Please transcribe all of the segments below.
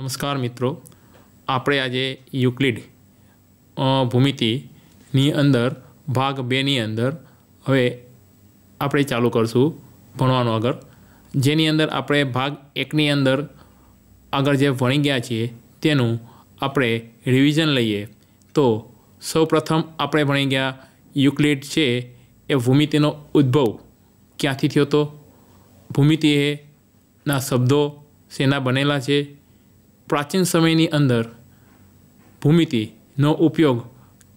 नमस्कार मित्रों, આપણે આજે યુક્લિડ ભૂમિતિની અંદર ભાગ 2ની અંદર હવે આપણે ચાલુ કરશું ભણવાનું આગળ, જેની અંદર આપણે ભાગ 1ની અંદર આગળ જે ભણી ગયા છીએ તેનું આપણે રિવિઝન લઈએ તો સૌપ્રથમ આપણે ભણી ગયા યુક્લિડ છે એ ભૂમિતિનો ઉદ્ભવ ક્યાંથી થયો હતો, ભૂમિતિ ના શબ્દો શેના બનેલા છે, प्राचीन समयनी अंदर भूमितिनो उपयोग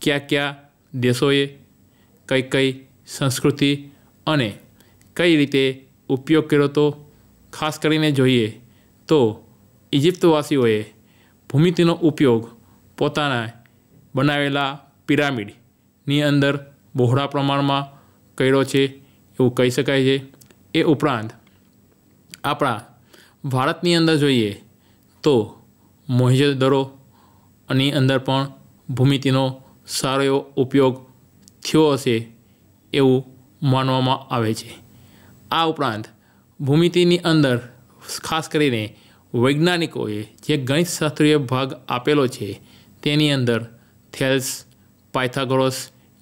क्या क्या देशोए कई कई संस्कृति अने कई रीते उपयोग कर्यो तो खास करीने जोईए तो इजिप्तवासीओए भूमितिनो उपयोग पोताना बनावेला पिरामिडनी अंदर बहोळा प्रमाणमां कर्यो छे एवुं कही शकाय छे। ए उपरांत आपणा भारतनी अंदर जोईए तो मोहेंजोदड़ो अंदर पण भूमितिनो सारो एवो उपयोग थयो हशे एवुं मानवामां आवे छे। आ उपरांत भूमितिनी अंदर खास करीने वैज्ञानिकोए जे गणितशास्त्रीय भाग आपेलो छे तेनी अंदर थेल्स, पायथागोरस,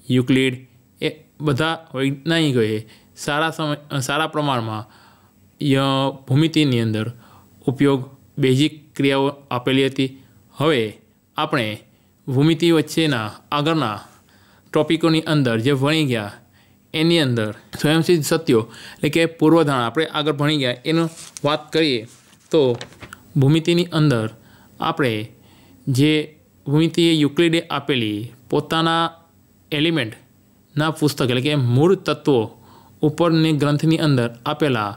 युक्लिड ए बधा वैज्ञानिकोए सारा प्रमाणमां भूमितिनी अंदर उपयोग बेजिक क्रियाओ आपेली हती। हवे आपणे भूमिति वच्चेना आगळना टॉपिकोनी अंदर जे भणी गया एनी अंदर स्वयंसिद्ध सत्यो एटले के पूर्वधारणा आपणे आगळ भणी गया एनो वात करीए तो भूमितिनी अंदर आपणे जे भूमितिए युक्लिडे आपेली पोताना एलिमेंटना पुस्तक एटले के मूळ तत्वो उपरनी ग्रंथनी अंदर आपेला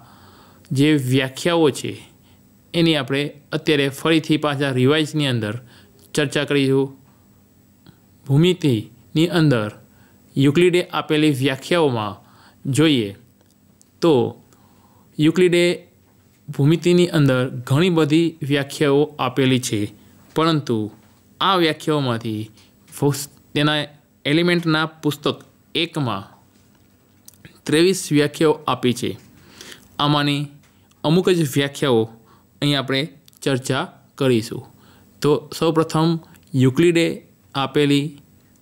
जे व्याख्याओ छे एनी आपणे अत्यारे फरीथी पाछा रिवाइजनी अंदर चर्चा करीशुं। भूमितिनी अंदर युक्लिडे आपेली व्याख्याओमां जोईए तो युक्लिडे भूमितिनी अंदर घणी बधी व्याख्याओ आपेली छे, परंतु आ व्याख्याओमांथी तेना एलिमेंटना पुस्तक 1 मां 23 व्याख्याओ आपी छे। आमांनी अमुक ज व्याख्याओ अहीं आपणे चर्चा करीशुं। तो सौप्रथम युक्लिडे आपेली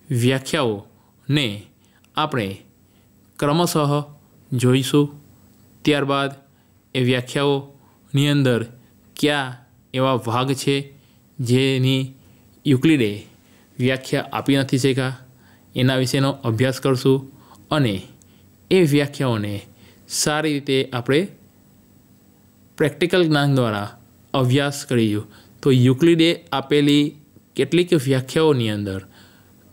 व्याख्याओ ने आपणे क्रमशः जोईशुं। त्यारबाद ए व्याख्याओनी अंदर क्या एवा भाग छे जेनी युक्लिडे व्याख्या आपी नथी शक्या एना विशेनो अभ्यास करशुं अने ए व्याख्याओने सारी रीते आपणे प्रेक्टिकल ज्ञान द्वारा अभ्यास करीशुं। तो युक्लिडे आपेली केटलीक व्याख्याओनी अंदर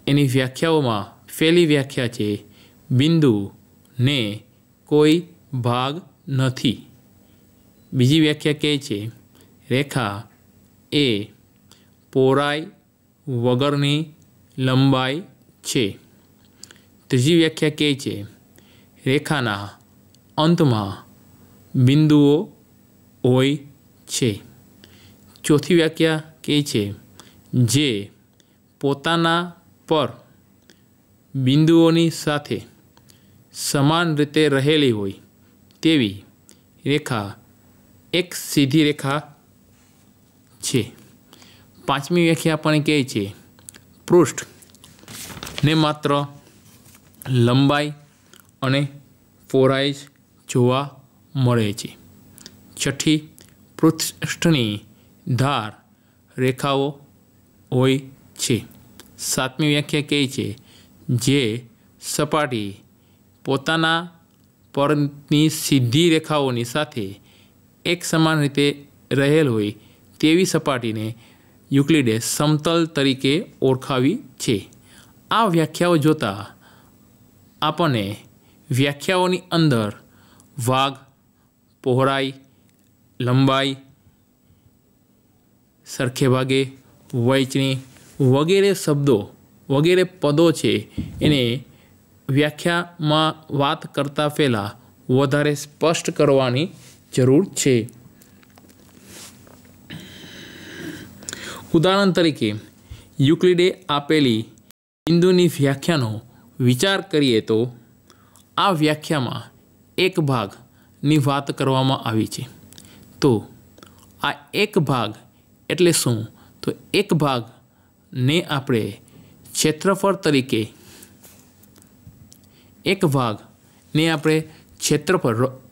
एनी व्याख्याओमां पहेली व्याख्या छे बिंदु ने कोई भाग नथी। बीजी व्याख्या कहे छे रेखा ए पहोळाई वगरनी लंबाई छे। त्रीजी व्याख्या कहे छे रेखाना अंतमां बिंदुओ होय छे। चौथी व्याख्या कहे छे जे पोताना पर बिंदुओनी साथे समान रीते रहेली होय तेवी रेखा एक सीधी रेखा छे। पांचमी व्याख्या पण कहे छे पृष्ठ ने मात्र लंबाई अने पहोळाई जोवा मळे छे। छठी पृष्ठनी धार रेखाओ होय छे। सातमी व्याख्या कहे छे जे सपाटी पोताना परनी सीधी रेखाओनी साथे एक समान रीते रहेल होय तेवी सपाटीने युक्लिडे समतल तरीके ओळखावी छे। आ व्याख्याओ जोता आपणे व्याख्याओनी अंदर भाग, पहोळाई, लंबाई, सरखे भागे, वहेंचणी वगैरे शब्दों वगैरे पदों छे एने व्याख्या में बात करता पहला वधारे स्पष्ट करवानी जरूर छे। उदाहरण तरीके युक्लिडे आपेली बिंदुनी व्याख्यानो विचार करिए तो आ व्याख्या में एक भाग नी बात करवामां आवी छे। तो आ एक भाग એટલે શું? તો એક ભાગને આપણે ક્ષેત્રફળ તરીકે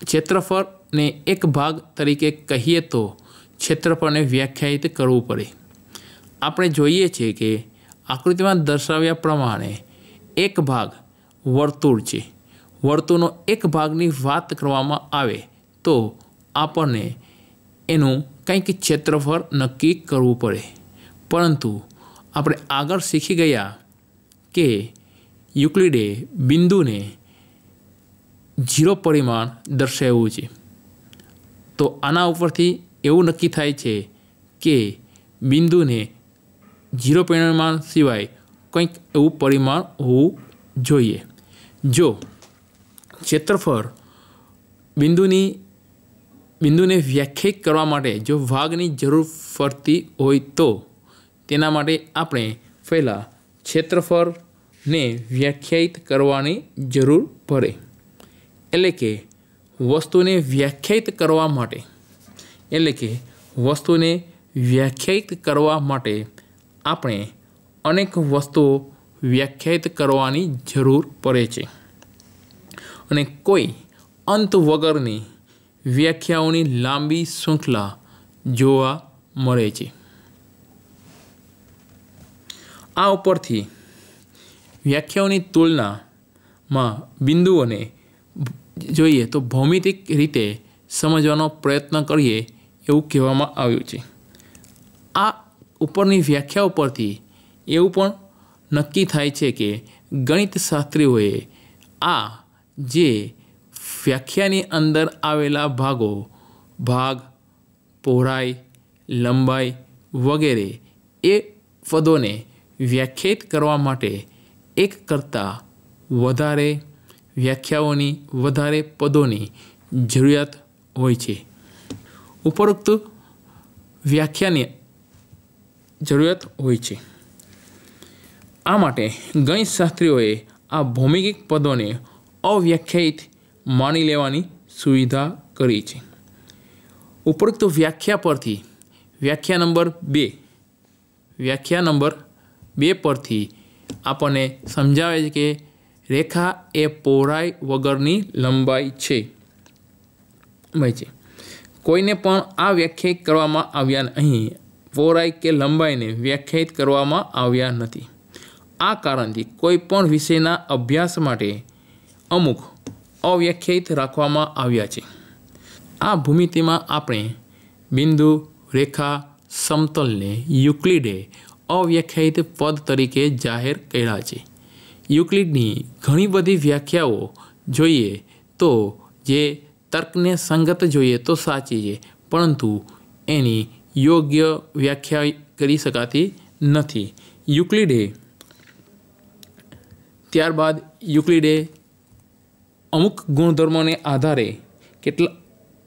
ક્ષેત્રફળને એક ભાગ તરીકે કહીએ તો ક્ષેત્રફળને વ્યાખ્યાયિત કરવું પડે. આપણે જોઈએ છીએ કે આકૃતિમાં દર્શાવ્યા પ્રમાણે એક ભાગ વર્તુળ છે. વર્તુળનો એક ભાગની વાત કરવામાં આવે તો આપણને એનું કંઈક ક્ષેત્રફળ નક્કી કરવું પડે. પરંતુ આપણે આગળ શીખી ગયા કે યુક્લિડે બિંદુને 0 પરિમાણ દર્શાવ્યું છે. તો આના ઉપરથી એવું નક્કી થાય છે કે બિંદુને 0 પરિમાણ સિવાય કંઈક એવું પરિમાણ હોવું જોઈએ. જો ક્ષેત્રફળ બિંદુને વ્યાખ્યાયિત કરવા માટે જો ભાગની જરૂર પડતી હોય તો તેના માટે આપણે પહેલાં ક્ષેત્રફળને વ્યાખ્યાયિત કરવાની જરૂર પડે. એટલે કે વસ્તુને વ્યાખ્યાયિત કરવા માટે આપણે અનેક વસ્તુઓ વ્યાખ્યાયિત કરવાની જરૂર પડે છે અને કોઈ અંત વગરની વ્યાખ્યાઓની લાંબી શૃંખલા જોવા મળે છે. આ ઉપરથી વ્યાખ્યાઓની તુલનામાં બિંદુઓને જોઈએ તો ભૌમિતિક રીતે સમજવાનો પ્રયત્ન કરીએ એવું કહેવામાં આવ્યું છે. આ ઉપરની વ્યાખ્યા ઉપરથી એવું પણ નક્કી થાય છે કે ગણિતશાસ્ત્રીઓએ આ જે વ્યાખ્યાની અંદર આવેલા ભાગ, પહોળાઈ, લંબાઈ વગેરે એ પદોને વ્યાખ્યાયિત કરવા માટે એક કરતાં વધારે વ્યાખ્યાઓની, વધારે પદોની જરૂરિયાત હોય છે. ઉપરોક્ત વ્યાખ્યાની જરૂરિયાત હોય છે. આ માટે ગણિતશાસ્ત્રીઓએ આ ભૌમિતિક પદોને અવ્યાખ્યાયિત માની લેવાની સુવિધા કરી છે. ઉપરોક્ત વ્યાખ્યા પરથી વ્યાખ્યા નંબર 2 પરથી આપણને સમજાવે છે કે રેખા એ પહોળાઈ વગરની લંબાઈ છે. કોઈને પણ આ વ્યાખ્યાયિત કરવામાં આવ્યા અહીં પહોળાઈ કે લંબાઈને વ્યાખ્યાયિત કરવામાં આવ્યા નથી. આ કારણથી કોઈ પણ વિષયના અભ્યાસ માટે અમુક અવ્યાખ્યાયિત રાખવામાં આવ્યા છે. આ ભૂમિતિમાં આપણે બિંદુ, રેખા, સમતલને યુક્લિડે અવ્યાખ્યાયિત પદ તરીકે જાહેર કર્યા છે. યુક્લિડની ઘણી બધી વ્યાખ્યાઓ જોઈએ તો જે તર્કને સંગત જોઈએ તો સાચી છે, પરંતુ એની યોગ્ય વ્યાખ્યા કરી શકાતી નથી. ત્યારબાદ યુક્લિડે અમુક ગુણધર્મોને આધારે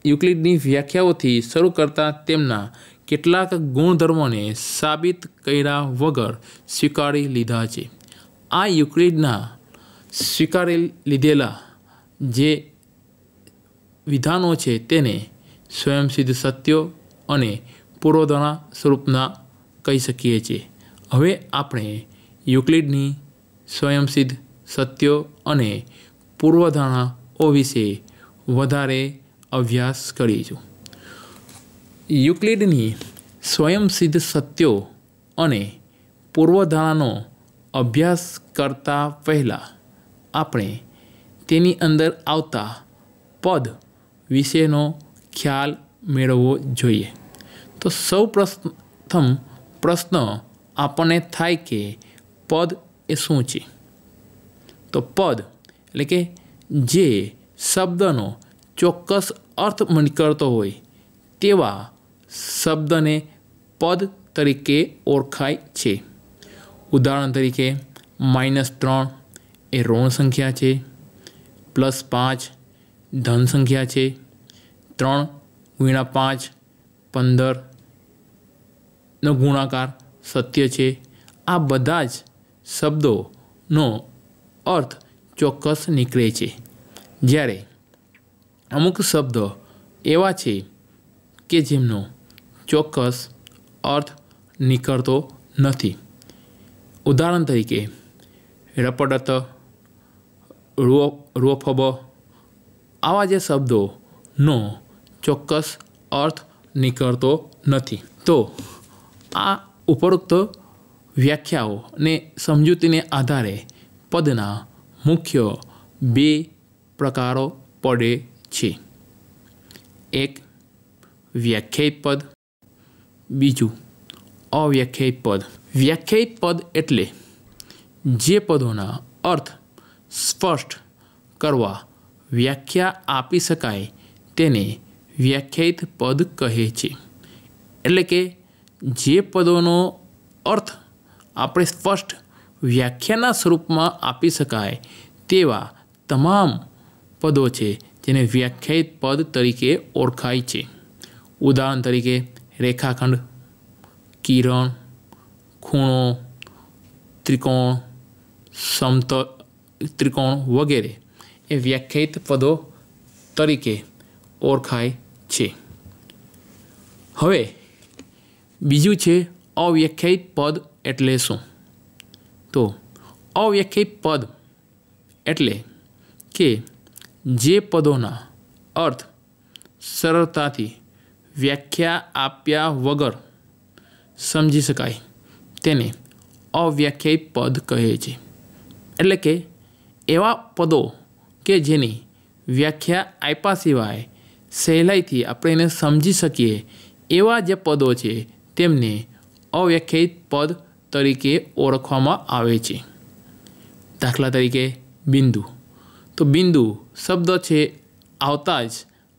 યુક્લિડની વ્યાખ્યાઓથી શરૂ કરતાં તેમના કેટલાક ગુણધર્મોને સાબિત કર્યા વગર સ્વીકારી લીધા છે. આ યુક્લિડના સ્વીકારી લીધેલા જે વિધાનો છે તેને સ્વયંસિદ્ધ સત્યો અને પૂર્વધારણા સ્વરૂપના કહી શકીએ છીએ. હવે આપણે યુક્લિડની સ્વયંસિદ્ધ સત્યો અને પૂર્વધારણાઓ વિશે વધારે અભ્યાસ કરીશું. યુક્લિડની સ્વયંસિદ્ધ સત્યો અને પૂર્વધારણાનો અભ્યાસ કરતા પહેલાં આપણે તેની અંદર આવતા પદ વિશેનો ખ્યાલ મેળવવો જોઈએ. તો સૌ પ્રથમ પ્રશ્ન આપણને થાય કે પદ એ શું છે? તો પદ એટલે કે જે શબ્દનો ચોક્કસ અર્થ નીકળતો હોય તેવા શબ્દને પદ તરીકે ઓળખાય છે. ઉદાહરણ તરીકે -3 એ ઋણ સંખ્યા છે, +5 ધન સંખ્યા છે, 3 × 5 15નો ગુણાકાર સત્ય છે. આ બધા જ શબ્દોનો અર્થ ચોક્કસ નીકળે છે. જ્યારે અમુક શબ્દો એવા છે કે જેમનો ચોક્કસ अर्थ નીકળતો નથી। ઉદાહરણ તરીકે રપડત, રોફબ આવા જે શબ્દોનો ચોક્કસ અર્થ નીકળતો નથી। તો આ ઉપરોક્ત વ્યાખ્યાઓ અને સમજૂતીને આધારે પદના મુખ્ય બે પ્રકારો પડે છે। એક વ્યાખ્યાયિત પદ, બીજું અવ્યાખ્યાયિત પદ। વ્યાખ્યાયિત પદ એટલે જે પદોના અર્થ સ્પષ્ટ કરવા વ્યાખ્યા આપી શકાય તેને વ્યાખ્યાયિત પદ કહે છે। એટલે કે જે પદોનો અર્થ આપણે સ્પષ્ટ વ્યાખ્યાના સ્વરૂપમાં આપી શકાય તેવા તમામ પદો છે જેને વ્યાખ્યાયિત પદ તરીકે ઓળખાય છે। ઉદાહરણ તરીકે રેખાખંડ, કિરણ, ખૂણો, ત્રિકોણ, સમતલ ત્રિકોણ વગેરે એ વ્યાખ્યાયિત પદો તરીકે ઓળખાય છે। હવે બીજું છે અવ્યાખ્યાયિત પદ એટલે શું? તો અવ્યાખ્યાયિત પદ એટલે કે જે પદોના અર્થ સરળતાથી વ્યાખ્યા આપ્યા વગર સમજી શકાય તેને અવ્યાખ્યાયિત પદ કહે છે। એટલે કે એવા પદો કે જેની વ્યાખ્યા આપ્યા સિવાય સહેલાઈથી આપણે એને સમજી શકીએ એવા જે પદો છે તેમને અવ્યાખ્યાયિત પદ તરીકે ઓળખવામાં આવે છે। દાખલા તરીકે બિંદુ। તો બિંદુ શબ્દ છે આવતા જ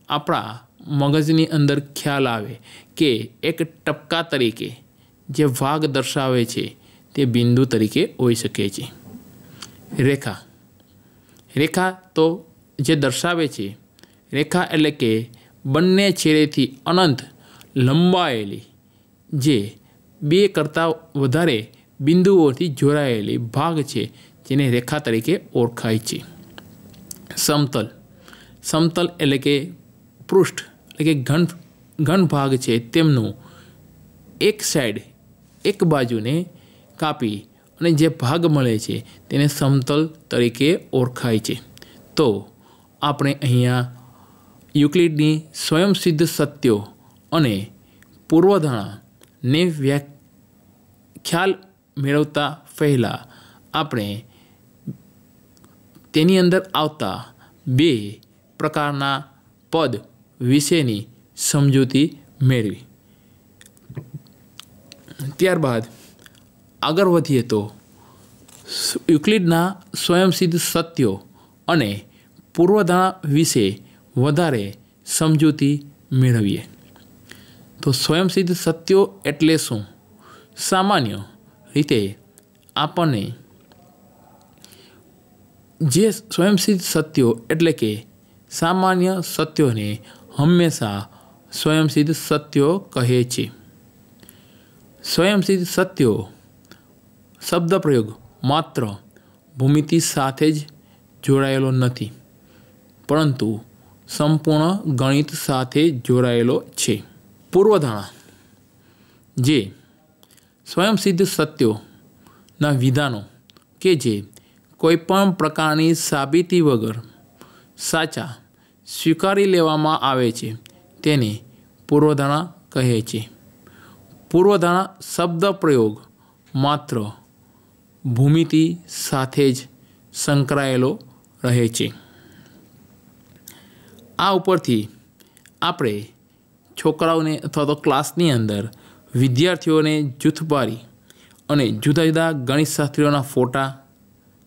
આપણા મગજની અંદર ખ્યાલ આવે કે એક ટપકા તરીકે જે ભાગ દર્શાવે છે તે બિંદુ તરીકે હોઈ શકે છે। રેખા। રેખા તો જે દર્શાવે છે, રેખા એટલે કે બંને છેડેથી અનંત લંબાયેલી જે બે કરતાં વધારે બિંદુઓથી જોડાયેલી ભાગ છે જેને રેખા તરીકે ઓળખાય છે। સમતલ। સમતલ એટલે કે પૃષ્ઠ એટલે કે ઘન ભાગ છે તેમનું એક સાઈડ એક બાજુને કાપી અને જે ભાગ મળે છે તેને સમતલ તરીકે ઓળખાય છે। તો આપણે અહીંયા યુક્લિડની સ્વયંસિદ્ધ સત્યો અને પૂર્વધારણાને ખ્યાલ મેળવતા પહેલાં આપણે તેની અંદર આવતા બે પ્રકારના પદ વિશેની સમજૂતી મેળવી। ત્યારબાદ આગળ વધીએ તો યુક્લિડના સ્વયંસિદ્ધ સત્યો અને પૂર્વધારણા વિશે વધારે સમજૂતી મેળવીએ। તો સ્વયંસિદ્ધ સત્યો એટલે શું? સામાન્ય રીતે આપણને જે સ્વયંસિદ્ધ સત્યો એટલે કે સામાન્ય સત્યોને હંમેશા સ્વયંસિદ્ધ સત્યો કહે છે। સ્વયંસિદ્ધ સત્યો શબ્દ પ્રયોગ માત્ર ભૂમિતિ સાથે જ જોડાયેલો નથી પરંતુ સંપૂર્ણ ગણિત સાથે જોડાયેલો છે। પૂર્વધારણા જે સ્વયંસિદ્ધ સત્યોના વિધાનો કે જે કોઈપણ પ્રકારની સાબિતી વગર સાચા સ્વીકારી લેવામાં આવે છે તેને પૂર્વધારણા કહે છે। પૂર્વધારણા શબ્દ પ્રયોગ માત્ર ભૂમિતિ સાથે જ સંકળાયેલો રહે છે। આ ઉપરથી આપણે છોકરાઓને અથવા તો ક્લાસની અંદર વિદ્યાર્થીઓને જૂથ પાડી અને જુદા જુદા ગણિતશાસ્ત્રીઓના ફોટા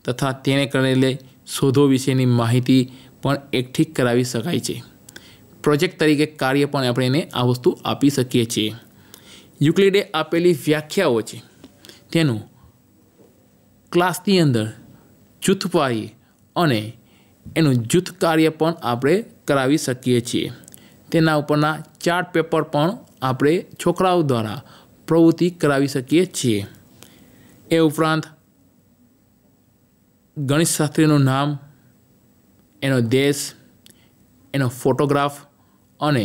તથા તેણે કરેલી શોધો વિશેની માહિતી પણ એકઠી કરાવી શકાય છે। પ્રોજેક્ટ તરીકે કાર્ય પણ આપણે એને આ વસ્તુ આપી શકીએ છીએ। યુક્લિડે આપેલી વ્યાખ્યાઓ છે તેનું ક્લાસની અંદર જૂથ પાડી અને એનું જૂથ કાર્ય પણ આપણે કરાવી શકીએ છીએ। તેના ઉપરના ચાર્ટ પેપર પણ આપણે છોકરાઓ દ્વારા પ્રવૃત્તિ કરાવી શકીએ છીએ। એ ઉપરાંત ગણિતશાસ્ત્રીનું નામ, એનો દેશ, એનો ફોટોગ્રાફ અને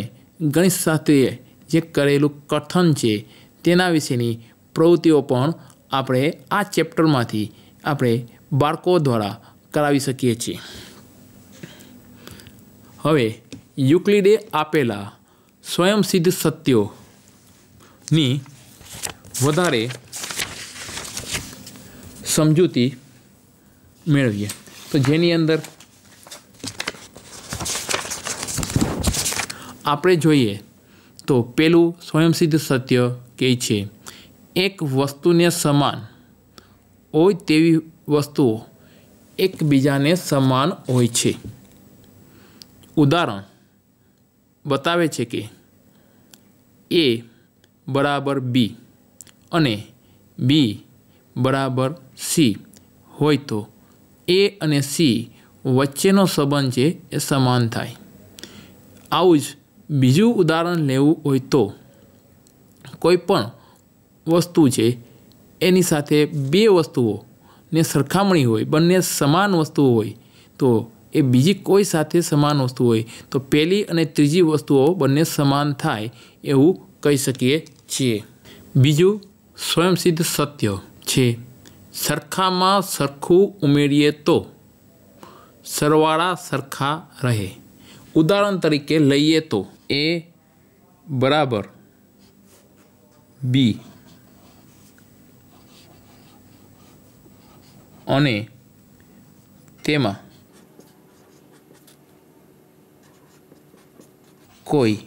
ગણિતશાસ્ત્રીએ જે કરેલું કથન છે તેના વિશેની પ્રવૃત્તિઓ પણ આપણે આ ચેપ્ટરમાંથી આપણે બાળકો દ્વારા કરાવી શકીએ છીએ. હવે યુક્લિડે આપેલા સ્વયંસિદ્ધ સત્યોની વધારે સમજૂતી મેળવીએ. તો જેની અંદર આપણે જોઈએ તો પેલું સ્વયંસિદ્ધ સત્ય કહે છે, એક વસ્તુને સમાન હોય તેવી વસ્તુઓ એકબીજાને સમાન હોય છે. ઉદાહરણ બતાવે છે કે A બરાબર B અને B બરાબર C હોય તો A અને C વચ્ચેનો સંબંધ છે એ સમાન થાય. આવું જ બીજું ઉદાહરણ લેવું હોય તો કોઈ પણ વસ્તુ છે એની સાથે બે વસ્તુઓને સરખામણી હોય, બંને સમાન વસ્તુઓ હોય તો એ બીજી કોઈ સાથે સમાન વસ્તુ હોય તો પહેલી અને ત્રીજી વસ્તુઓ બંને સમાન થાય એવું કહી શકીએ છીએ. બીજું સ્વયંસિદ્ધ સત્ય છે, સરખામાં સરખું ઉમેરીએ તો સરવાળા સરખા રહે. ઉદાહરણ તરીકે લઈએ તો A બરાબર B અને તેમાં કોઈ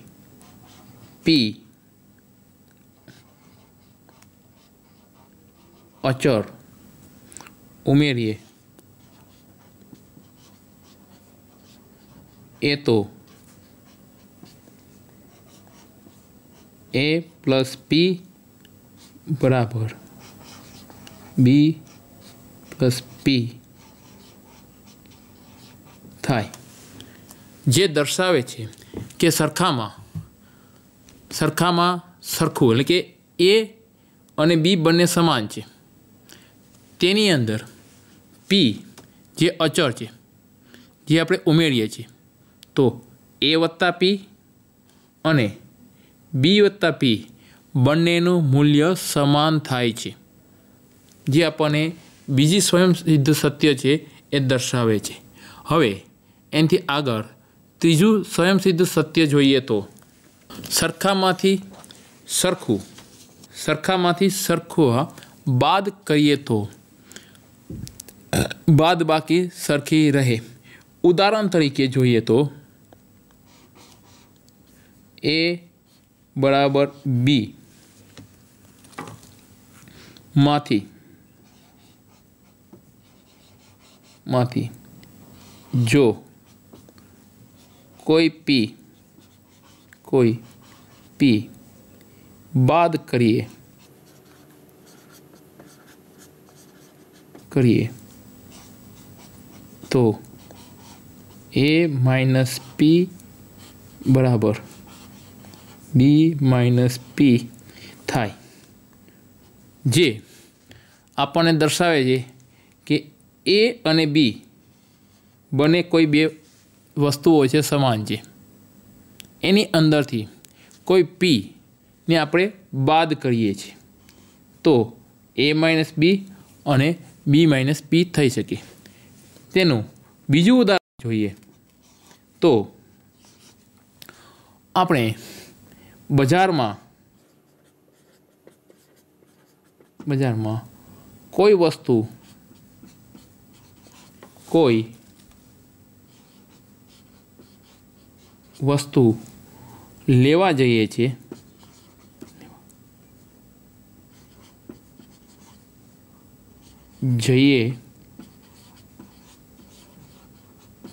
P અચળ ઉમેરીએ એ તો A પ્લસ P બરાબર B પ્લસ P થાય, જે દર્શાવે છે કે સરખામાં સરખું એટલે કે A અને B બંને સમાન છે. તેની અંદર P જે અચળ છે જે આપણે ઉમેરીએ છીએ તો A વત્તા P અને B વત્તા P બંનેનું મૂલ્ય સમાન થાય છે, જે આપણને બીજી સ્વયંસિદ્ધ સત્ય છે એ દર્શાવે છે. હવે એનાથી આગળ ત્રીજું સ્વયંસિદ્ધ સત્ય જોઈએ તો સરખામાંથી સરખું બાદ કરીએ તો બાદ બાકી સરખી રહે. ઉદાહરણ તરીકે જોઈએ તો A બરાબર B માંથી જો કોઈ P બાદ કરીએ તો A માઇનસ P બરાબર B માઇનસ P થાય, જે આપણને દર્શાવે છે કે A અને B બંને કોઈ બે વસ્તુઓ છે સમાન છે. એની અંદરથી કોઈ P ને આપણે બાદ કરીએ છીએ તો A માઇનસ B અને B માઇનસ P થઈ શકે. તેનું બીજું ઉદાહરણ જોઈએ તો આપણે બજારમાં કોઈ વસ્તુ લેવા જઈએ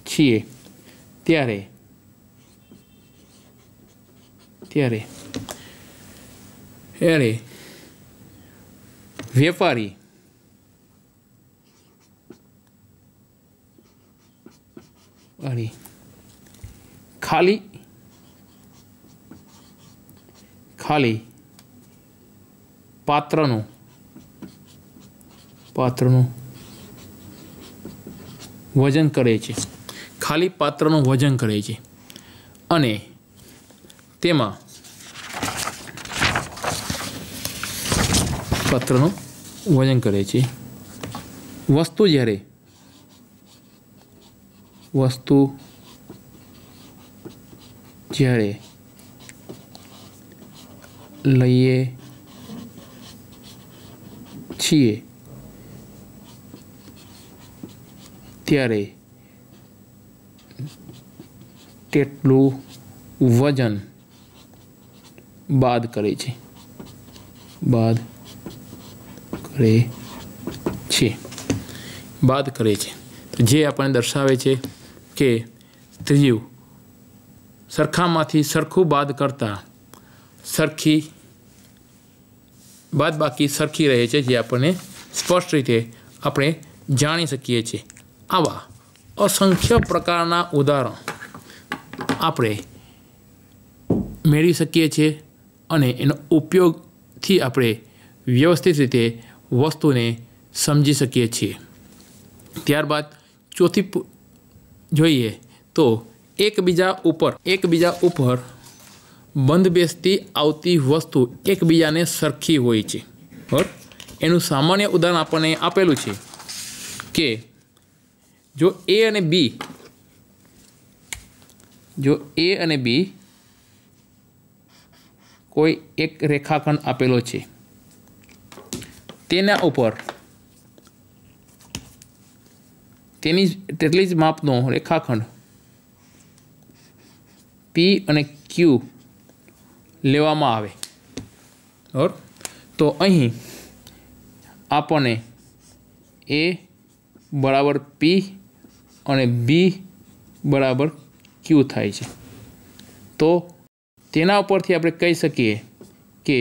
છીએ ત્યારે વેપારી ખાલી પાત્રનું વજન કરે છે. ખાલી પાત્રનું વજન કરે છે અને તેમાં પત્રનું વજન કરે છે। વસ્તુ જ્યારે લઈએ છીએ ત્યારે તેટલું વજન બાદ કરે છે। તો જે આપણને દર્શાવે છે કે ત્રીજું સરખામાંથી સરખું બાદ કરતાં સરખી બાદબાકી સરખી રહે છે, જે આપણને સ્પષ્ટ રીતે આપણે જાણી શકીએ છીએ। આવા અસંખ્ય પ્રકારના ઉદાહરણ આપણે મેળવી શકીએ છીએ અને એનો ઉપયોગથી આપણે વ્યવસ્થિત રીતે વસ્તુને સમજી શકીએ છીએ। ત્યારબાદ ચોથી જોઈએ તો એકબીજા ઉપર બંધબેસતી આવતી વસ્તુ એકબીજાને સરખી હોય છે। બરાબર, એનું સામાન્ય ઉદાહરણ આપણને આપેલું છે કે જો એ અને બી કોઈ એક રેખાખંડ આપેલો છે, તેના ઉપર તેની તેટલી જ માપનો રેખાખંડ પી અને ક્યુ લેવામાં આવે। બરાબર, તો અહીં આપણને એ બરાબર પી અને બી બરાબર ક્યુ થાય છે। તો તેના ઉપરથી આપણે કહી શકીએ કે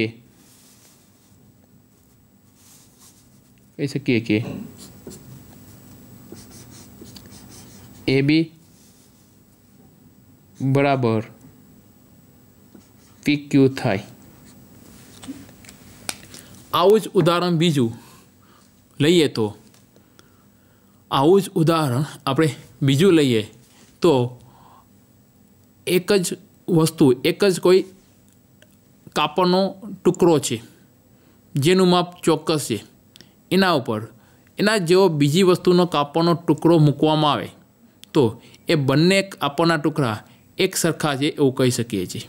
એ બી બરાબર પી ક્યુ થાય। આવું જ ઉદાહરણ બીજું લઈએ તો એક જ વસ્તુ, એક જ કોઈ કાપડનો ટુકડો છે જેનું માપ ચોક્કસ છે, એના ઉપર એના જેવો બીજી વસ્તુનો કાપડનો ટુકડો મૂકવામાં આવે તો એ બંને કાપડના ટુકડા એક સરખા છે એવું કહી શકીએ છીએ।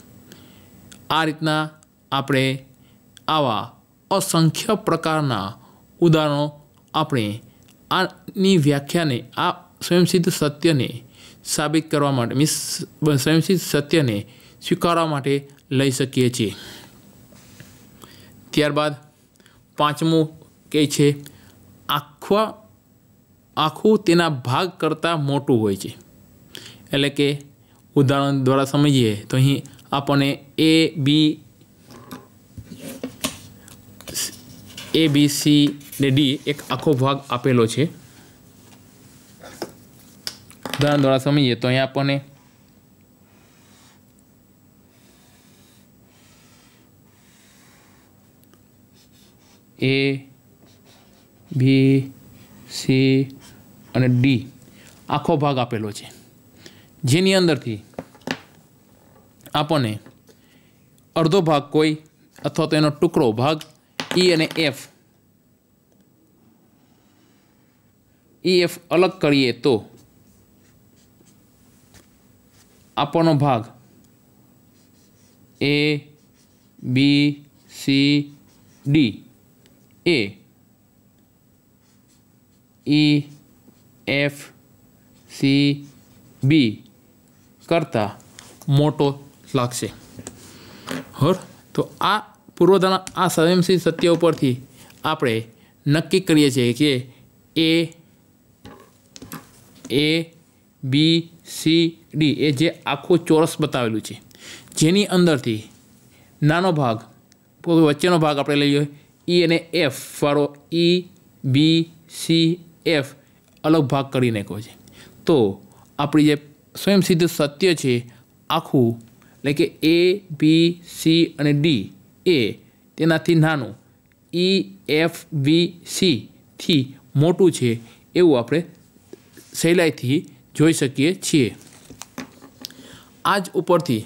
આ રીતના આપણે આવા અસંખ્ય પ્રકારના ઉદાહરણો આપણે આની વ્યાખ્યાને, આ સ્વયંસિદ્ધ સત્યને સાબિત કરવા માટે, સ્વયંસિદ્ધ સત્યને સ્વીકારવા માટે લઈ શકીએ છીએ। ત્યારબાદ પાંચમું કહે છે આખું તેના ભાગ કરતાં મોટું હોય છે। એટલે કે ઉદાહરણ દ્વારા સમજીએ તો અહીં આપણને એ બી સી ને ડી એક આખો ભાગ આપેલો છે। ઉદાહરણ દ્વારા સમજીએ તો અહીં આપણને એ બી સી અને ડી આખો ભાગ આપેલો છે, જેની અંદરથી આપણને અડધો ભાગ કોઈ અથવા તો એનો ટુકડો ભાગ ઈ અને એફ અલગ કરીએ તો આપણનો ભાગ એ બી સી ડી એ ઈ એફ સી બી કરતાં મોટો લાગશે। તો આ પૂર્વધારણા, આ સ્વયંસિદ્ધ સત્ય ઉપરથી આપણે નક્કી કરીએ છીએ કે એ બી સી ડી એ જે આખું ચોરસ બતાવેલું છે, જેની અંદરથી નાનો ભાગ, વચ્ચેનો ભાગ આપણે લઈએ ઈ અને એફ વાળો, ઈ બી સી એફ અલગ ભાગ કરી નાખ્યો છે, તો આપણી જે સ્વયંસિદ્ધ સત્ય છે આખું, એટલે કે એ બી સી અને ડી એ તેનાથી નાનું ઈ એફ બી સીથી મોટું છે એવું આપણે સહેલાઈથી જોઈ શકીએ છીએ। આ જ ઉપરથી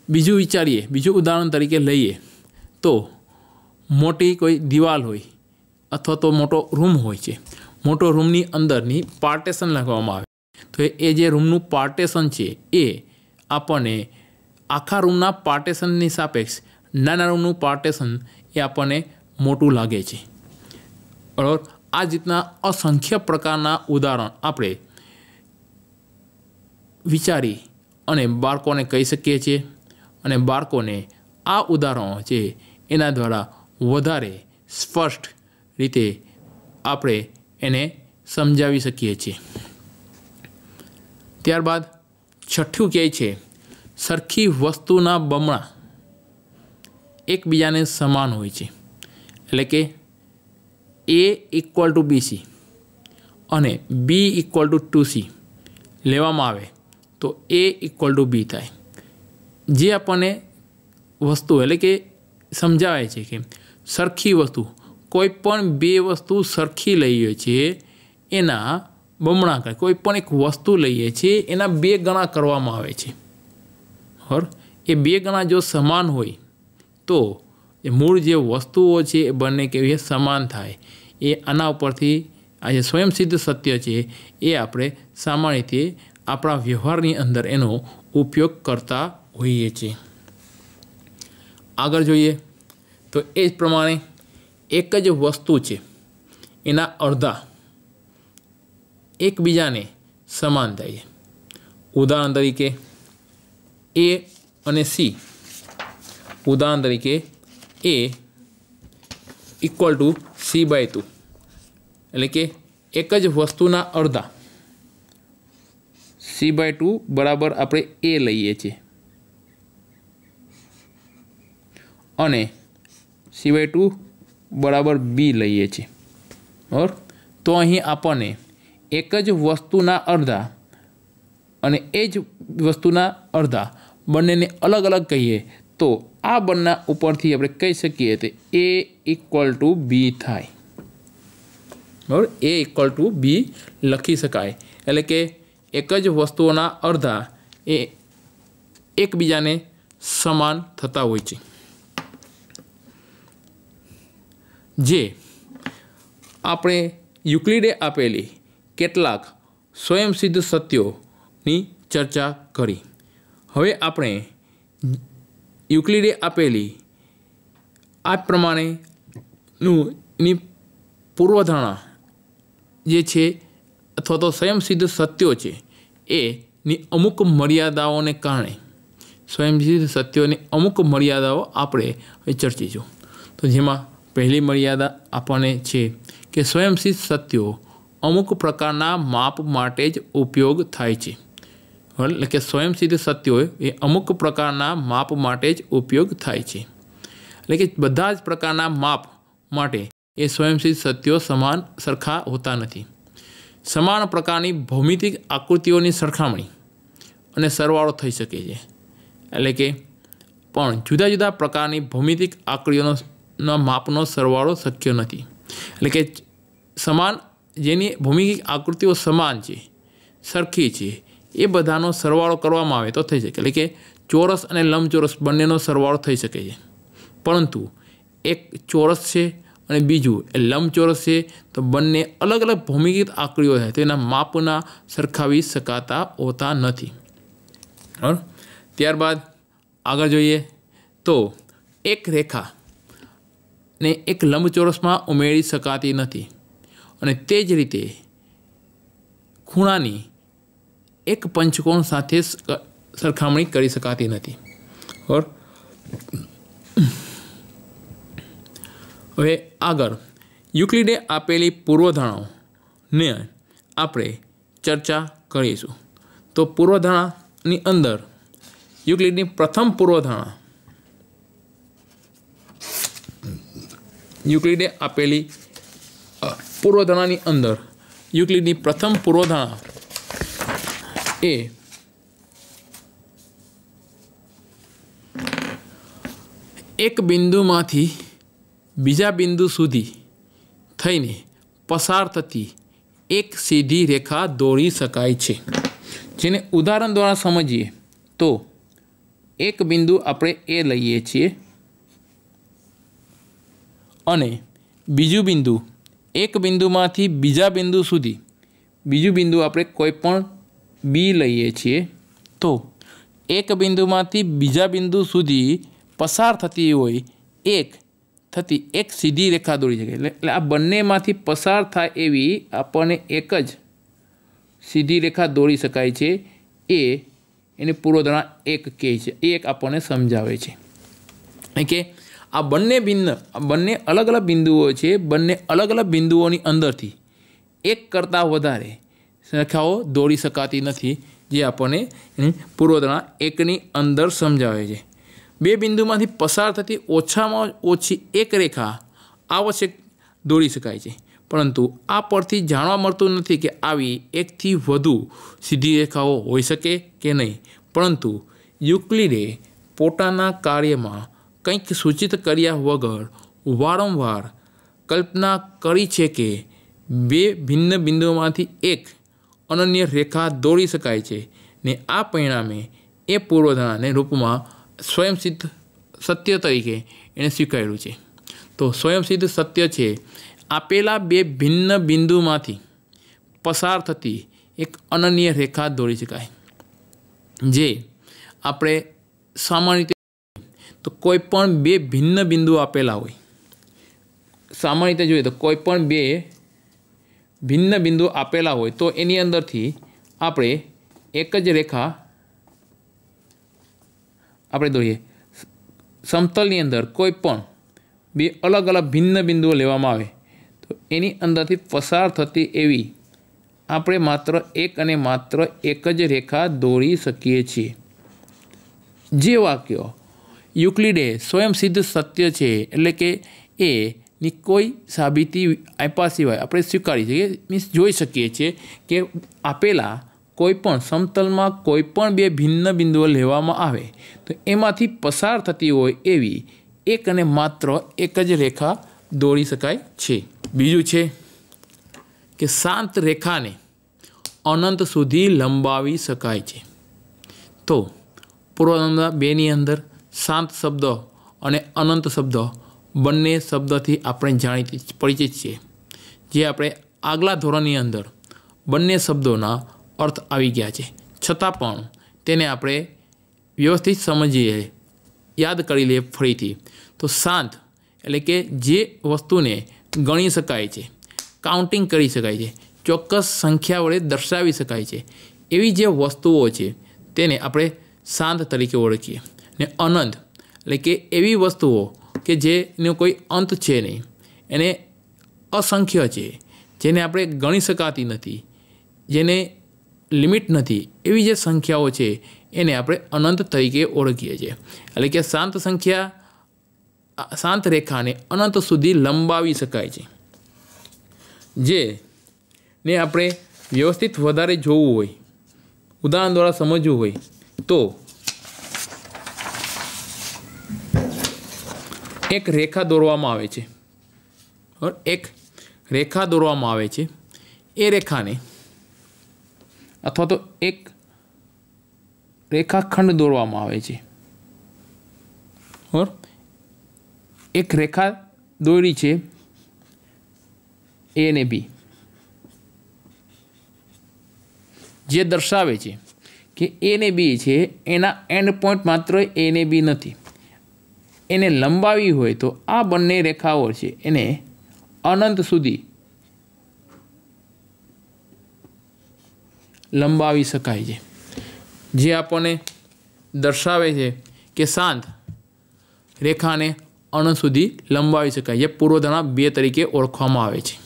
બીજું વિચારીએ, બીજું ઉદાહરણ તરીકે લઈએ તો मोटी कोई दीवाल होय अथवा तो मोटो रूम होय छे, मोटो रूमनी अंदरनी पार्टेशन लगाववामां आवे तो ए जे रूमनुं पार्टेशन छे ए आपणे आखा रूमना पार्टेशननी सापेक्ष नाना रूमनुं पार्टेशन ए आपणे मोटुं लागे छे। बराबर, आ રીતના असंख्य प्रकारना उदाहरण आपणे विचारी अने बाळकोने कही शकीए छीए अने बाळकोने आ उदाहरणो छे एना द्वारा वधारे स्पष्ट रीते आपणे एने समजावी शकीए छीए। त्यारबाद छठ्ठुं कहे छे सरखी वस्तुना बमणा एकबीजाने समान होय छे, एटले के ए इक्वल टू BC अने B इक्वल टू 2C लेवामां आवे तो A इक्वल टू B थाय। जे आपणे वस्तु एटले के समजावे छे कि सरखी वस्तु कोईपण बे वस्तु सरखी लईए छे एना बमणा करे, कोईपण एक वस्तु लईए छे एना बे गणा करवामां आवे छे। और ए बे गणा जो समान होय तो मूळ जे वस्तुओ छे ए बने केवी समान थाय। ए आना उपरथी आ जे स्वयंसिद्ध सत्य छे ए आपणे सामान्य रीते आपणा व्यवहारनी अंदर एनो उपयोग करता होईए छीए। आगळ जोईए तो ए ज प्रमाणे एक ज वस्तु छे एना अर्धा एकबीजाने समान थाय छे। उदाहरण तरीके ए अने C, उदाहरण तरीके ए इक्वल टू C/2 एटले के एक ज वस्तुना अर्धा C/2 बराबर आपणे ए लईए छीए अने C/2 बराबर B लईए छीए। और तो अहीं आपणे एक ज वस्तुना अर्धा अने ए ज वस्तुना अर्धा बंनेने अलग अलग कहीए तो आ बंने उपरथी आपणे कही शकीए तो ए इक्वल टू B थाय। बराबर, ए इक्वल टू B लखी शकाय। एटले के एक ज वस्तुओना अर्धा ए एकबीजाने समान थता होय छे। जे आपणे युक्लिडे आपेली केटलाक स्वयंसिद्ध सत्योनी चर्चा करी। हवे आपणे युक्लिडे आपेली आ प्रमाणेनी पूर्वधारणा जे छे अथवा तो स्वयंसिद्ध सत्यो छे एनी अमुक मर्यादाओने कारणे स्वयंसिद्ध सत्योनी अमुक मर्यादाओ आपणे चर्चीशुं। तो जेमां पहली मर्यादा आपणे छे कि स्वयंसिद्ध सत्यो अमुक प्रकारना माप माटे ज उपयोग थाय छे। એટલે કે સ્વયંસિદ્ધ સત્યો એ અમુક પ્રકારના માપ માટે જ ઉપયોગ થાય છે। એટલે કે બધા જ પ્રકારના માપ માટે એ સ્વયંસિદ્ધ સત્યો સમાન સરખા હોતા નથી। સમાન પ્રકારની ભૌમિતિક આકૃતિઓની સરખામણી અને સરવાળો થઈ શકે છે। એટલે કે પણ જુદા જુદા પ્રકારની ભૌમિતિક આકૃતિઓનો માપનો સરવાળો શક્ય નથી। એટલે કે સમાન જેની ભૌમિતિક આકૃતિઓ સમાન છે, સરખી છે, એ બધાનો સરવાળો કરવામાં આવે તો થઈ શકે। એટલે કે ચોરસ અને લંબચોરસ બંનેનો સરવાળો થઈ શકે છે, પરંતુ એક ચોરસ છે અને બીજું એ લંબચોરસ છે તો બંને અલગ અલગ ભૌમિતિક આકૃતિઓ થાય તો એના માપના સરખાવી શકાતા હોતા નથી। બરાબર, ત્યારબાદ આગળ જોઈએ તો એક રેખા ને એક લંબચોરસમાં ઉમેરી શકાતી નથી અને તે જ રીતે ખૂણાની एक पंचकोण साथे सरखामणी करी शकाती नहीं। और हवे आगळ युक्लिडे आपेली पूर्वधारणाओं ने आपणे चर्चा करीशुं। तो पूर्वधारणानी अंदर युक्लिडनी प्रथम पूर्वधारणा, युक्लिडे आपेली पूर्वधारणानी अंदर युक्लिडनी प्रथम पूर्वधारणा ए एक बिंदुमांथी बीजा बिंदु सुधी थईने पसार थती एक सीधी रेखा दौड़ी शकाय छे। जेने उदाहरण द्वारा समझीए तो एक बिंदु आपणे ए लईए छीए अने बीजू बिंदु एक बिंदुमांथी बीजा बिंदु सुधी बीजू बिंदु आपणे कोईपण बी लईए छीए तो एक बिंदुमांथी बीजा बिंदु सुधी पसार थती होय एक सीधी रेखा दौड़ी शके। एटले आ बंनेमांथी पसार थाय एवी आपणे एक ज सीधी रेखा दौड़ी शकाय छे। एने पूर्वधारणा एक कहे छे, एक आपणे समजावे छे कि आ बंने अलग अलग बिंदुओ छे। बंने अलग अलग बिंदुओनी अंदरथी एक करता वधारे रेखाओ दौड़ी शकाती नथी, जे आपणे पूर्वधारणा एकनी अंदर समजावे छे। बे बिंदुमांथी पसार थती ओछामां ओછી एक रेखा आवश्यक दौड़ी शकाय छे, परंतु आ परथी जाणवा मळतुं नथी कि आवी एकथी वधु सीधी रेखाओ होई शके के नहीं। परंतु युक्लिडे पोताना कार्यमां कंईक सूचित कर्या वगर वारंवार कल्पना करी छे कि बे भिन्न बिंदुओमांथी एक अनन्य रेखा दौड़ी शकाय छे ने आ परिणामे ए पूर्वधारणाने रूपमां स्वयंसिद्ध सत्य तरीके एने स्वीकार्युं छे। तो स्वयंसिद्ध सत्य छे आपेला बे भिन्न बिंदुमांथी पसार थती एक अनन्य रेखा दौड़ी शकाय। जे आपणे सामान्य रीते तो कोईपण बे भिन्न बिंदु आपेला होय, सामान्य रीते जोईए तो कोईपण बे भिन्न बिंदु आपेला होय तो एनी अंदरथी आपणे एक ज रेखा आपणे दौड़ीए। समतलनी अंदर कोईपण बे अलग अलग भिन्न बिंदुओ लेवामां आवे तो एनी अंदरथी पसार थती एवी आपणे मात्र एक ज रेखा दौड़ी शकीए छीए। जे वाक्य युक्लिडे स्वयंसिद्ध सत्य छे एटले के एनी कोई साबीती आप्या सिवाय आपणे स्वीकारी શકીએ मीन्स जोई शकीए छीए के आपेला कोईपण समतलमां कोईपण बे भिन्न बिंदुओ लेवामां आवे तो एमांथी पसार थती होय एवी एक अने मात्र एक ज रेखा दौड़ी शकाय छे। बीजुं छे कि शांत रेखाने अनंत सुधी लंबावी शकाय छे। तो पूर्वधारणा 2 नी अंदर शांत शब्द अने अनंत शब्द बंने शब्दथी आपणे जाणीती परिचित छे। जे आपणे आगला धोरणनी अंदर बंने शब्दोना अर्थ आवी गया छे, छतां पण तेने आपणे व्यवस्थित समजीए, याद करी लीए फरीथी। तो शांत एटले के जे वस्तुने गणी शकाय छे, काउंटिंग करी शकाय छे, चोक्कस संख्या वडे दर्शावी शकाय छे एवी जे वस्तुओ छे तेने आपणे शांत तरीके ओळखीए। ने अनंत एटले के एवी वस्तुओ के जेनो कोई अंत छे नहीं, एने असंख्य छे, जेने आपणे गणी शकाती नथी, जेने लिमिट नहीं, एवी जे संख्याओ छे एने आपणे अनंत तरीके ओळखीए छीए। एटले के शांत संख्या शांत रेखाने अनंत सुधी लंबावी शकाय छे। जे ने आपणे व्यवस्थित वधारे जोवुं होय, उदाहरण द्वारा समजवुं होय तो एक रेखा दौरवामां आवे छे और एक रेखा दौरवामां आवे छे। ए रेखाने अथवा तो एक रेखाखंड दौरवामां आवे छे और एक रेखा दौरी छे ए ने बी, जे दर्शावे छे कि ए ने बी छे एना एंड पॉइंट मात्र ए ने बी नथी। एने लंबावी होय तो आ बंने रेखाओ छे एने अनंत सुधी लंबावी शकाय छे। जे आपणे दर्शावे छे कि शांत रेखाने अनंत सुधी लंबावी शकाय, जे पूर्वधारणा 2 तरीके ओळखवामां आवे छे।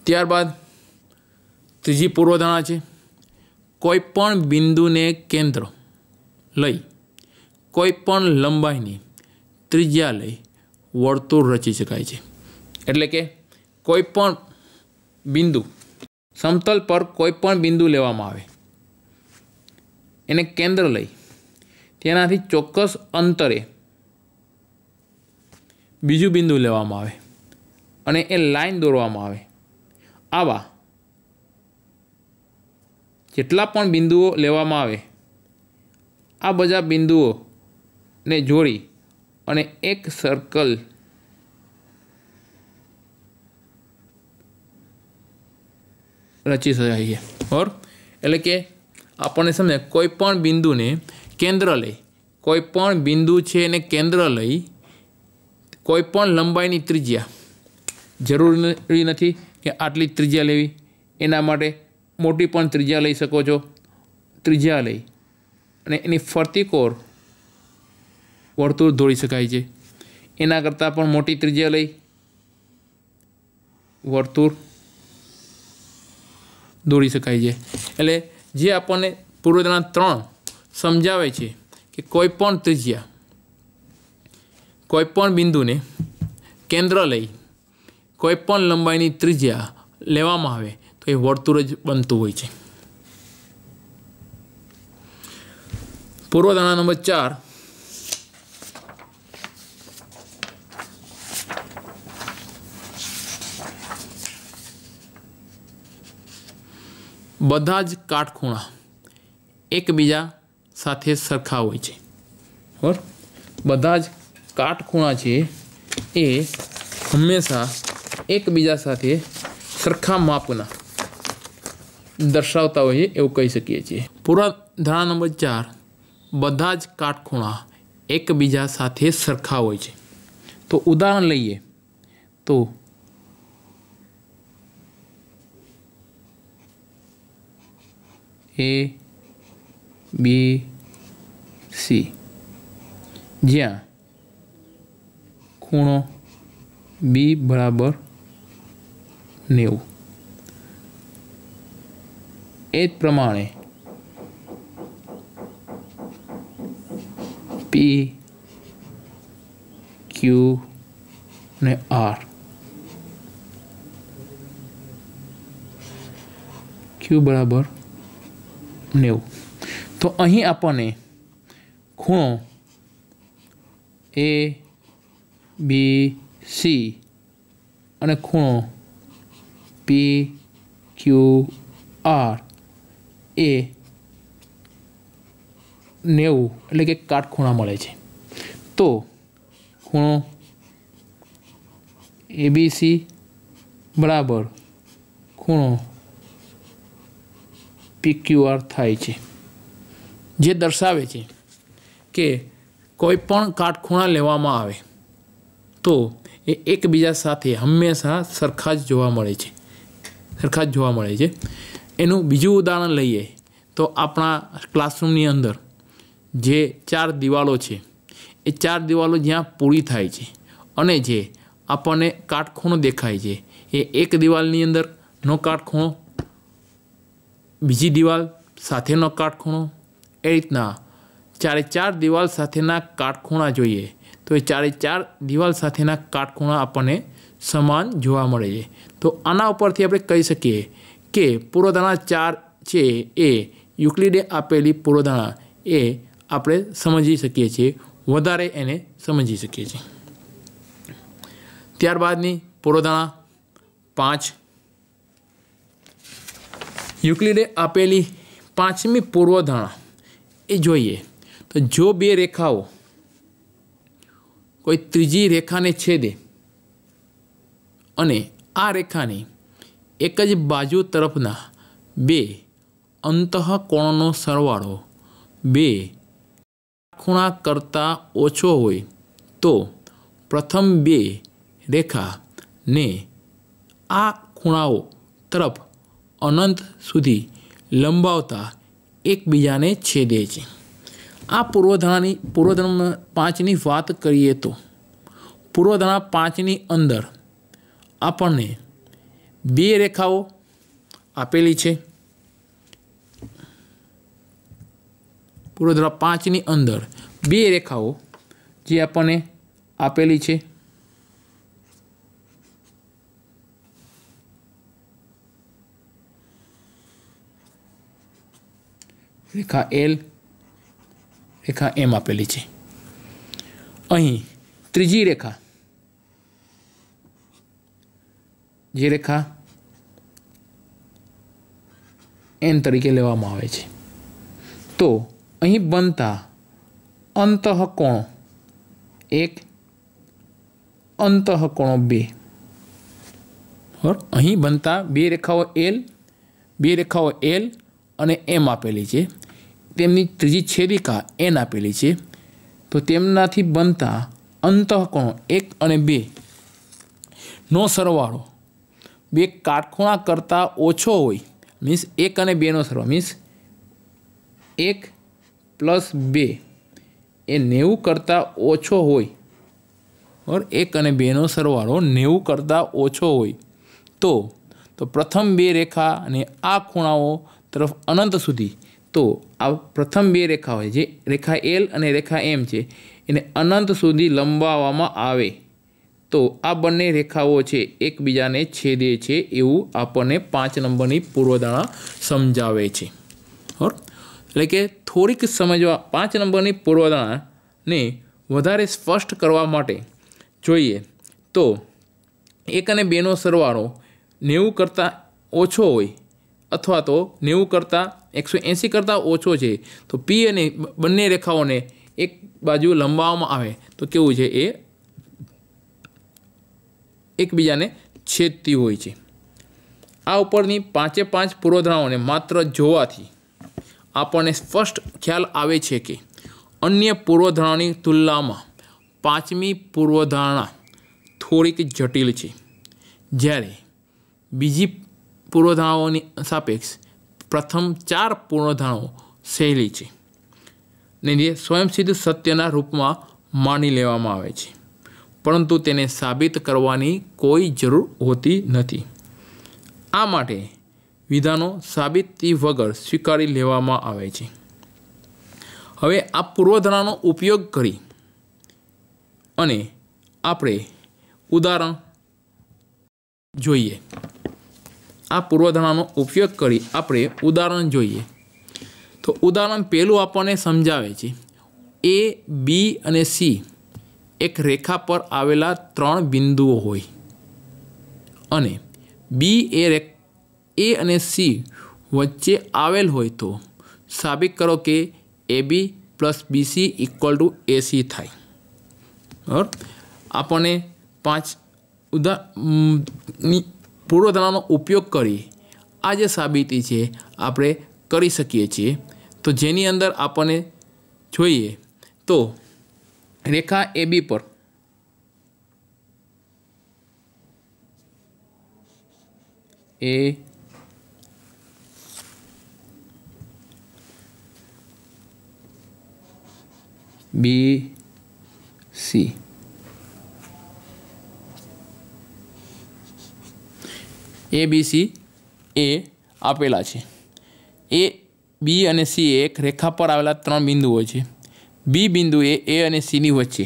त्यारबाद त्रीजी पूर्वधारणा छे कोईपण बिंदुने केंद्र लई कोईपण लंबाईनी त्रिज्या लई वर्तुळ रची शकाय छे। एटले के कोईपण बिंदु समतल पर कोईपण बिंदु लेवामां आवे, एने केंद्र लई तेनाथी चोक्कस अंतरे बीजू बिंदु लेवामां आवे अने ए लाइन दौरवामां आवे। आवा जेटला पण बिंदुओ लेवामां आवे आ बधा बिंदुओ ने जोड़ी अने एक सर्कल रची शकाय छे। बराबर, एटले के आपणे समझे कोईपण बिंदु ने केंद्र लई, कोईपण बिंदु छे ने केंद्र लई कोईपण लंबाईनी त्रिज्या, जरूरी नथी कि आटली त्रिज्या लेवी, एना माटे मोटी पण त्रिज्या लई शको छो। त्रिज्या लई अने एनी फरती कोर वर्तुळ दોરી शकाय छे। एना करता पण मोटी त्रिज्या लई वर्तुळ દોરી शकाय छे। एटले जे आपणे पूर्वधारणा 3 समजावे छे कि कोईपण त्रिज्या, कोईपण बिंदुने केंद्र लई कोईपण लंबाईनी त्रिज्या लेवामां आवे तो ए वर्तुळ ज बनतुं होय छे। पूर्वधारणा नंबर 4, बधा ज काटखूणा एकबीजा साथे सरखा होय छे। बराबर, बधा ज काटखूणा छे ए हमेशा एकबीजा साथे सरखा मापना दर्शावता होय एवुं कही शकीए छीए। पूर्वधारणा नंबर 4, बधा ज काटखूणा एकबीजा साथे सरखा होय छे। तो उदाहरण लईए तो ए बी सी, ज्यां खूणो बी बराबर 90, ए प्रमाणे पी क्यू ने आर, क्यू बराबर 90। तो अहीं आपणे खूणो ए बी सी अने खूणो पी क्यू आर ए 90 एटले के काटखूणा मळे छे। तो खूणो ए बी सी बराबर खूणो पी क्यू आर थाय छे, जे दर्शावे छे के कोईपण काटखूणा लेवामां आवे तो ए एकबीजा साथे हमेशा सरखा ज जोवा मळे छे, सरखा ज जोवा मळे छे। एनुं बीजुं उदाहरण लईए तो आपणा क्लासरूमनी अंदर जे 4 दिवालो छे ए 4 दिवालो ज्यां पूरी थाय छे अने जे आपणे काटखूणो देखाय छे ए एक दिवालनी अंदरनो काटखूणो, बीजी दिवाल साथेनो काटखूणो, ए रीतना 4 दिवाल साथेना काटखूणा जोईए तो ए 4 दिवाल साथेना काटखूणा आपणे समान जोवा मळे छे। तो आना उपरथी आपणे कही शकीए के पूर्वधारणा 4 छे ए युक्लिडे आपेली पूर्वधारणा ए આપણે સમજી શકીએ છીએ, વધારે એને સમજી શકીએ છીએ। ત્યારબાદની પૂર્વધારણા 5, યુક્લિડે આપેલી 5મી પૂર્વધારણા એ જોઈએ તો જો બે રેખાઓ કોઈ ત્રીજી રેખાને છેદે અને આ રેખાની એક જ બાજુ તરફના બે અંતઃકોણનો સરવાળો બે खूणा करता ओछो होय तो प्रथम बे रेखा ने आ खूणाओ तरफ अनंत सुधी लंबावता एकबीजाने छेदे छे। आ पूर्वधारणा 5 बात करिए तो पूर्वधारणा 5 अंदर आपणे बे रेखाओ आपेली छे। पूर्वधारणा 5 अंदर बे रेखाओ जे आपणे आपेली छे। रेखा एल, रेखा एम आपेली छे। अहीं त्रीजी रेखा जे रेखा एन तरीके लेवामां आवे छे तो अहीं बनता अंतःकोणो 1 अंतःकोणो 2 और अहीं बनता बे रेखाओ एल બે રેખાઓ એલ અને એમ આપેલી છે, તેમની ત્રીજી છેદિકા એન આપેલી છે, તો તેમનાથી બનતા અંતઃકોણો 1 અને 2 નો સરવાળો બે કાટખૂણા કરતાં ઓછો હોય, મીન્સ 1 અને 2નો સરવાળો મીન્સ 1 + 2 એ 90 કરતાં ઓછો હોય, બરાબર, 1 અને 2નો સરવાળો 90 કરતાં ઓછો હોય તો પ્રથમ બે રેખા અને આ ખૂણાઓ તરફ અનંત સુધી, તો આ પ્રથમ બે રેખા હોય જે રેખા એલ અને રેખા એમ છે એને અનંત સુધી લંબાવવામાં આવે તો આ બંને રેખાઓ છે એકબીજાને છેદે છે એવું આપણને 5 નંબરની પૂર્વધારણા સમજાવે છે. બરાબર, એટલે કે થોડીક સમજવા 5 નંબરની પૂર્વધારણાને વધારે સ્પષ્ટ કરવા માટે જોઈએ તો 1 અને 2નો સરવાળો 90 કરતાં ઓછો હોય અથવા તો 90 કરતાં 180 કરતાં ઓછો છે તો પી અને બંને રેખાઓને એક બાજુ લંબાવવામાં આવે તો કેવું છે એ એકબીજાને છેદતી હોય છે. આ ઉપરની 5 પૂર્વધારણાઓને માત્ર જોવાથી આપણને સ્પષ્ટ ખ્યાલ આવે છે કે અન્ય પૂર્વધારણાની તુલનામાં 5મી પૂર્વધારણા થોડીક જટિલ છે, જ્યારે બીજી પૂર્વધારણાઓની સાપેક્ષ પ્રથમ 4 પૂર્વધારણાઓ સહેલી છે ને જે સ્વયંસિદ્ધ સત્યના રૂપમાં માની લેવામાં આવે છે, પરંતુ તેને સાબિત કરવાની કોઈ જરૂર હોતી નથી. આ માટે વિધાનો સાબિતી વગર સ્વીકારી લેવામાં આવે છે. હવે આ પૂર્વધારણાનો ઉપયોગ કરી અને આપણે ઉદાહરણ જોઈએ. આ પૂર્વધારણાનો ઉપયોગ કરી આપણે ઉદાહરણ જોઈએ તો ઉદાહરણ પહેલું આપણને સમજાવે છે એ, બી અને સી એક રેખા પર આવેલા 3 બિંદુઓ હોય અને બી એ અને સી વચ્ચે આવેલ હોય તો સાબિત કરો કે AB + BC = AC થાય. બરાબર, આપણને 5 પૂર્વધારણાનો ઉપયોગ કરી આ જે સાબિતી છે આપણે કરી શકીએ છીએ. તો જેની અંદર આપણને જોઈએ તો રેખા AB પર A, B, C ABC એ આપેલા છે. એ, બી અને સી એક રેખા પર આવેલા 3 બિંદુઓ છે. બી બિંદુ એ અને સીની વચ્ચે,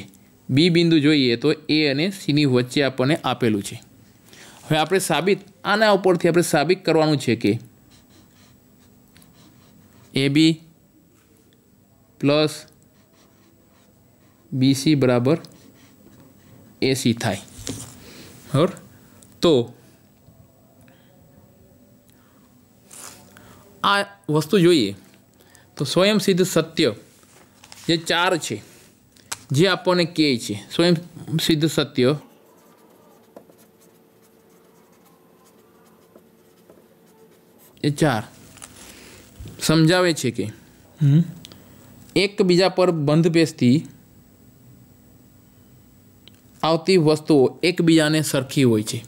બી બિંદુ જોઈએ તો એ અને સીની વચ્ચે આપણને આપેલું છે. હવે આપણે આના ઉપરથી આપણે સાબિત કરવાનું છે કે AB + BC = AC થાય. બરાબર, તો આ વસ્તુ જોઈએ તો સ્વયંસિદ્ધ સત્ય જે 4 છે જે આપણને કહે છે સ્વયંસિદ્ધ સત્ય એ 4 સમજાવે છે કે એકબીજા પર બંધ બેસતી આવતી વસ્તુઓ એકબીજાને સરખી હોય છે.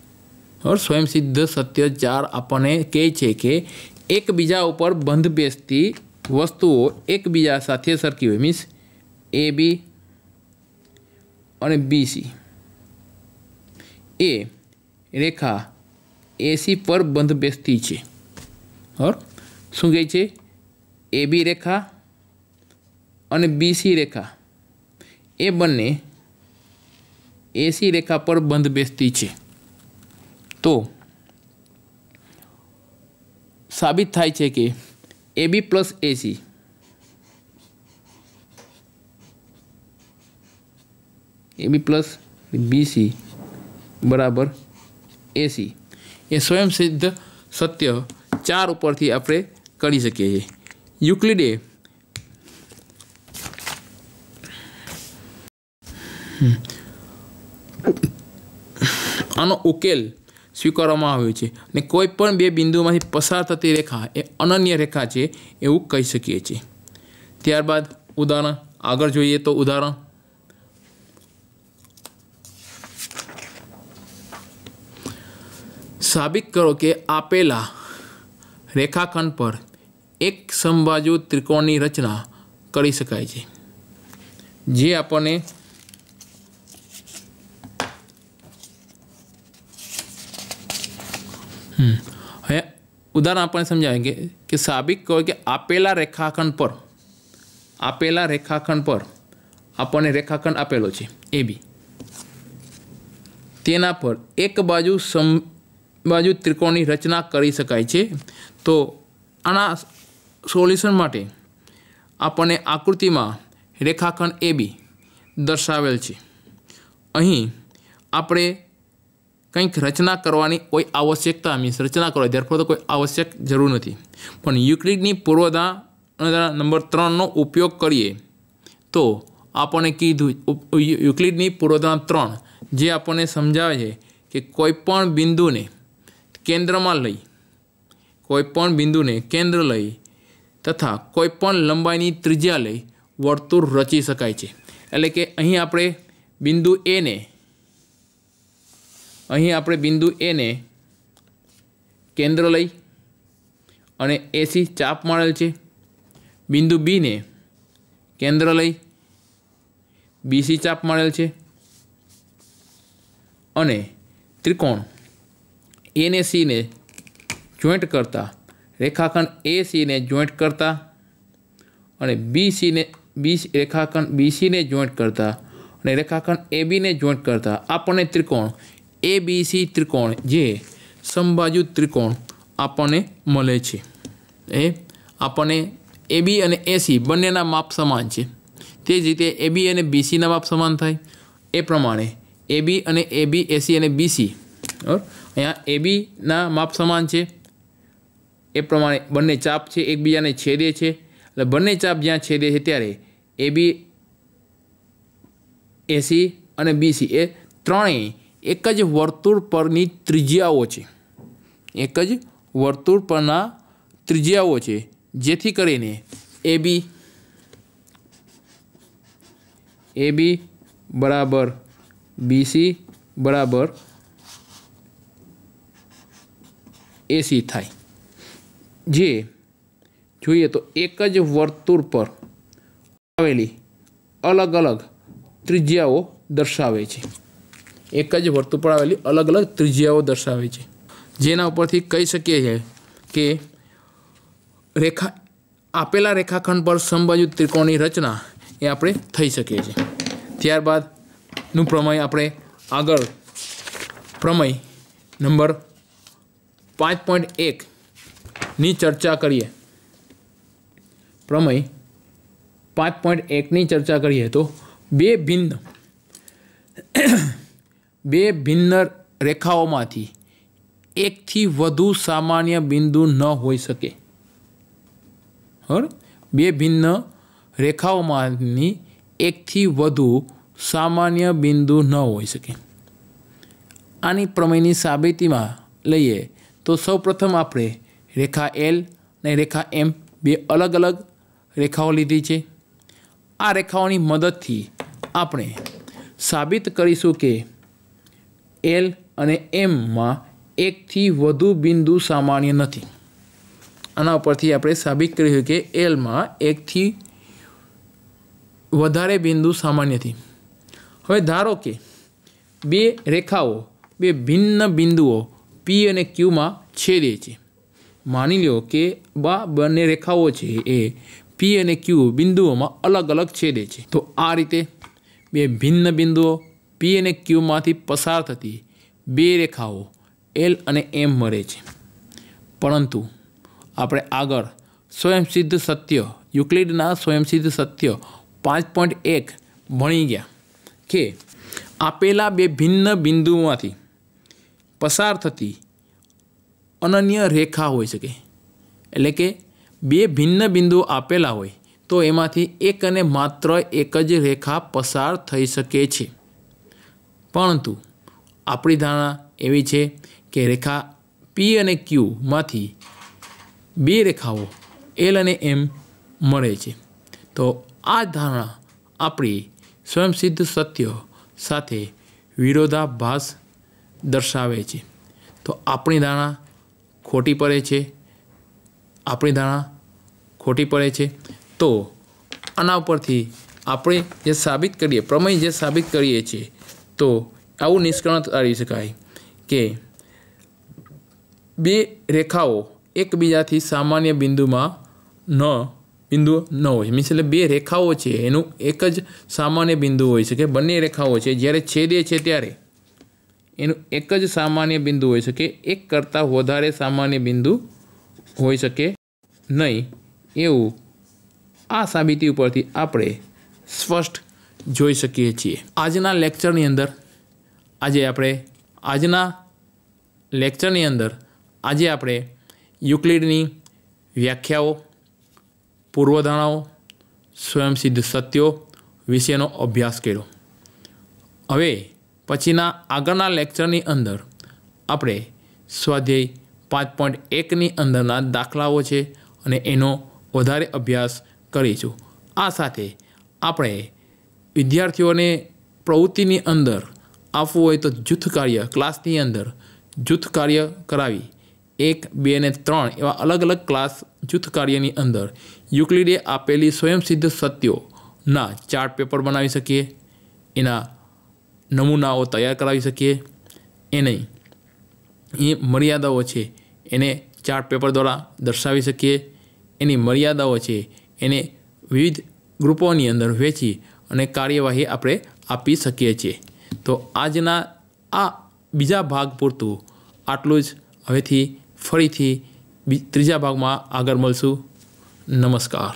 સ્વયંસિદ્ધ સત્ય 4 આપણને કહે છે કે એકબીજા ઉપર બંધ બેસતી વસ્તુઓ એકબીજા સાથે સરખી હોય, મીન્સ AB અને BC એ રેખા AC પર બંધ બેસતી છે. બરાબર, શું કહે છે? AB રેખા અને BC રેખા એ બંને AC રેખા પર બંધ બેસતી છે. તો સાબિત થાય છે કે AB + AC AB + BC = AC એ સ્વયંસિદ્ધ સત્ય 4 ઉપરથી આપણે કરી શકીએ છીએ. યુક્લિડે આનો ઉકેલ સ્વીકારવામાં આવ્યું છે અને કોઈ પણ બે બિંદુમાંથી પસાર થતી રેખા એ અનન્ય રેખા છે એવું કહી શકીએ છીએ। ત્યારબાદ ઉદાહરણ આગળ જોઈએ તો ઉદાહરણ સાબિત કરો કે આપેલા રેખાખંડ પર એક સમબાજુ ત્રિકોણની રચના કરી શકાય છે। જે આપણને હવે ઉદાહરણ આપણને સમજાવે કે સાબિત કરો કે આપેલા રેખાખંડ પર આપણને રેખાખંડ આપેલો છે AB, તેના પર એક બાજુ સમબાજુ ત્રિકોણની રચના કરી શકાય છે। તો આના સોલ્યુશન માટે આપણને આકૃતિમાં રેખાખંડ AB દર્શાવેલ છે। અહીં આપણે કંઈક રચના કરવાની કોઈ આવશ્યકતા રચના કરવા ધેરફોર તો કોઈ આવશ્યક જરૂર નથી, પણ યુક્લિડની પૂર્વધારણા નંબર 3નો ઉપયોગ કરીએ તો આપણને કીધું યુક્લિડની પૂર્વધારણા 3 જે આપણને સમજાવે છે કે કોઈપણ બિંદુને કેન્દ્ર લઈ તથા કોઈપણ લંબાઈની ત્રિજ્યા લઈ વર્તુળ રચી શકાય છે। એટલે કે અહીં આપણે બિંદુ A ને કેન્દ્ર લઈ અને AC ચાપ મળેલ છે, બિંદુ B ને કેન્દ્ર લઈ BC ચાપ મળેલ છે અને ત્રિકોણ A ને C ને જોઈન્ટ કરતા રેખાખંડ AC ને જોઈન્ટ કરતા અને રેખાખંડ BC ને જોઈન્ટ કરતા અને રેખાખંડ AB ને જોઈન્ટ કરતા આપણને ત્રિકોણ ABC ત્રિકોણ જે સમબાજુ ત્રિકોણ આપણને મળે છે। એ આપણને AB અને AC બંનેના માપ સમાન છે, તે જ રીતે AB અને BCના માપ સમાન થાય એ પ્રમાણે AB અને AB AC અને BC અહીંયા ABના માપ સમાન છે એ પ્રમાણે બંને ચાપ છે એકબીજાને છેદે છે, એટલે બંને ચાપ જ્યાં છેદે છે ત્યારે AB AC અને BC એ ત્રણેય એક જ વર્તુળ પરની ત્રિજ્યાઓ છે, જેથી કરીને AB બરાબર BC બરાબર AC થાય। જે જોઈએ તો એક જ વર્તુળ પર આવેલી અલગ અલગ ત્રિજ્યાઓ દર્શાવે છે। જેના ઉપરથી કહી શકીએ છીએ કે આપેલા રેખાખંડ પર સમબાજુ ત્રિકોણની રચના એ આપણે થઈ શકે છે। ત્યારબાદનું પ્રમેય આપણે આગળ પ્રમેય નંબર 5.1ની ચર્ચા કરીએ। પ્રમેય 5.1ની ચર્ચા કરીએ તો બે ભિન્ન રેખાઓમાંથી એકથી વધુ સામાન્ય બિંદુ ન હોઈ શકે। બે ભિન્ન રેખાઓમાંની એકથી વધુ સામાન્ય બિંદુ ન હોઈ શકે। આની પ્રમેયની સાબિતીમાં લઈએ તો સૌપ્રથમ આપણે રેખા L અને રેખા M બે અલગ અલગ રેખાઓ લીધી છે। આ રેખાઓની મદદથી આપણે સાબિત કરીશું કે L અને Mમાં એકથી વધુ બિંદુ સામાન્ય નથી। આના ઉપરથી આપણે સાબિત કર્યું કે Lમાં એકથી વધારે બિંદુ સામાન્ય નથી। હવે ધારો કે બે રેખાઓ બે ભિન્ન બિંદુઓ P અને Qમાં છેદે છે। માની લો કે બંને રેખાઓ છે એ P અને Q બિંદુઓમાં અલગ અલગ છેદે છે। તો આ રીતે બે ભિન્ન બિંદુઓ P અને Qમાંથી પસાર થતી બે રેખાઓ L અને M મળે છે। પરંતુ આપણે આગળ સ્વયંસિદ્ધ સત્ય યુક્લિડના સ્વયંસિદ્ધ સત્ય 5.1 ભણી ગયા કે આપેલા બે ભિન્ન બિંદુઓમાંથી પસાર થતી અનન્ય રેખા હોઈ શકે। એટલે કે બે ભિન્ન બિંદુઓ આપેલા હોય તો એમાંથી એક અને માત્ર એક જ રેખા પસાર થઈ શકે છે। પરંતુ આપણી ધારણા એવી છે કે રેખા પી અને ક્યુ માંથી બે રેખાઓ એલ અને એમ મળે છે. તો આ ધારણા આપણી સ્વયંસિદ્ધ સત્ય સાથે વિરોધાભાસ દર્શાવે છે. તો આપણી ધારણા ખોટી પડે છે. તો આના ઉપરથી આપણે જે સાબિત કરીએ, પ્રમેય જે સાબિત કરીએ છીએ, તો આવું નિષ્કર્ષ કાઢી શકાય કે બે રેખાઓ એકબીજાથી સામાન્ય બિંદુમાં બિંદુ ન હોય. મીન્સ એટલે બે રેખાઓ છે એનું એક જ સામાન્ય બિંદુ હોઈ શકે. બંને રેખાઓ છે જ્યારે છેદે છે ત્યારે એનું એક જ સામાન્ય બિંદુ હોઈ શકે, એક કરતાં વધારે સામાન્ય બિંદુ હોઈ શકે નહીં. એવું આ સાબિતી ઉપરથી આપણે સ્પષ્ટ જોઈ શકીએ છીએ. આજના લેક્ચરની અંદર આપણે યુક્લિડની વ્યાખ્યાઓ, પૂર્વધારણાઓ, સ્વયંસિદ્ધ સત્યો વિશેનો અભ્યાસ કર્યો. હવે પછીના આગળના લેક્ચરની અંદર આપણે સ્વાધ્યાય 5.1ની અંદરના દાખલાઓ છે અને એનો વધારે અભ્યાસ કરીશું. આ સાથે આપણે વિદ્યાર્થીઓને પ્રવૃત્તિની અંદર આપવું હોય તો જૂથ કાર્ય, ક્લાસની અંદર જૂથ કાર્ય કરાવી 1, 2 અને 3 એવા અલગ અલગ ક્લાસ જૂથ કાર્યની અંદર યુક્લિડે આપેલી સ્વયંસિદ્ધ સત્યોના ચાર્ટ પેપર બનાવી શકીએ, એના નમૂનાઓ તૈયાર કરાવી શકીએ. એની એ મર્યાદાઓ છે એને ચાર્ટ પેપર દ્વારા દર્શાવી શકીએ. એની મર્યાદાઓ છે એને વિવિધ ગ્રુપોની અંદર વહેંચી અને કાર્યવાહી આપણે આપી શકીએ છીએ. તો આજના આ બીજા ભાગ પૂરતું આટલું જ. હવેથી ફરીથી ત્રીજા ભાગમાં આગળ મળશું. નમસ્કાર.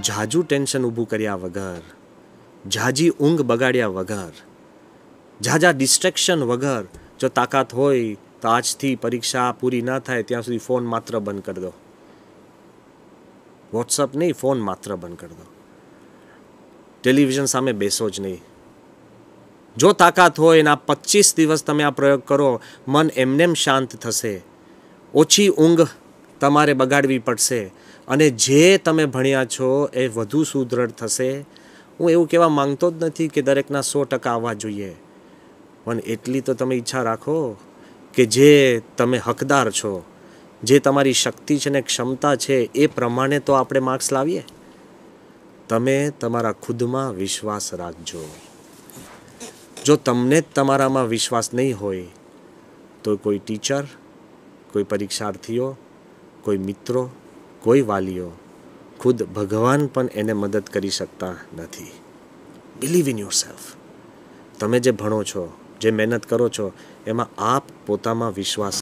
ઝાઝું ટેન્શન ઊભું કર્યા વગર, ઝાઝી ઊંઘ બગાડ્યા વગર, ઝાઝા ડિસ્ટ્રેક્શન વગર જો તાકાત હોય તો આજથી પરીક્ષા પૂરી ના થાય ત્યાં સુધી ફોન માત્ર બંધ કરી દો. વોટ્સઅપ નહીં, ફોન માત્ર બંધ કરી દો. ટેલિવિઝન સામે બેસો જ નહીં. જો તાકાત હોય ને આ 25 દિવસ તમે આ પ્રયોગ કરો, મન એમનેમ શાંત થશે. ઓછી ઊંઘ તમારે બગાડવી પડશે અને જે તમે ભણ્યા છો એ વધુ સુદૃઢ થશે. હું એવું કહેવા માંગતો જ નથી કે દરેકના 100% આવવા જોઈએ, પણ એટલી તો તમે ઈચ્છા રાખો કે જે તમે હકદાર છો, જે તમારી શક્તિ છે ને ક્ષમતા છે એ પ્રમાણે તો આપણે માર્ક્સ લાવીએ. તમે તમારા ખુદમાં વિશ્વાસ રાખજો. જો તમને જ તમારામાં વિશ્વાસ નહીં હોય તો કોઈ ટીચર, કોઈ પરીક્ષાર્થીઓ, કોઈ મિત્રો, કોઈ વાલીઓ, ખુદ ભગવાન પણ એને મદદ કરી શકતા નથી. Believe in yourself. તમે જે ભણો છો, જે મહેનત કરો છો, એમાં આપ પોતામાં વિશ્વાસ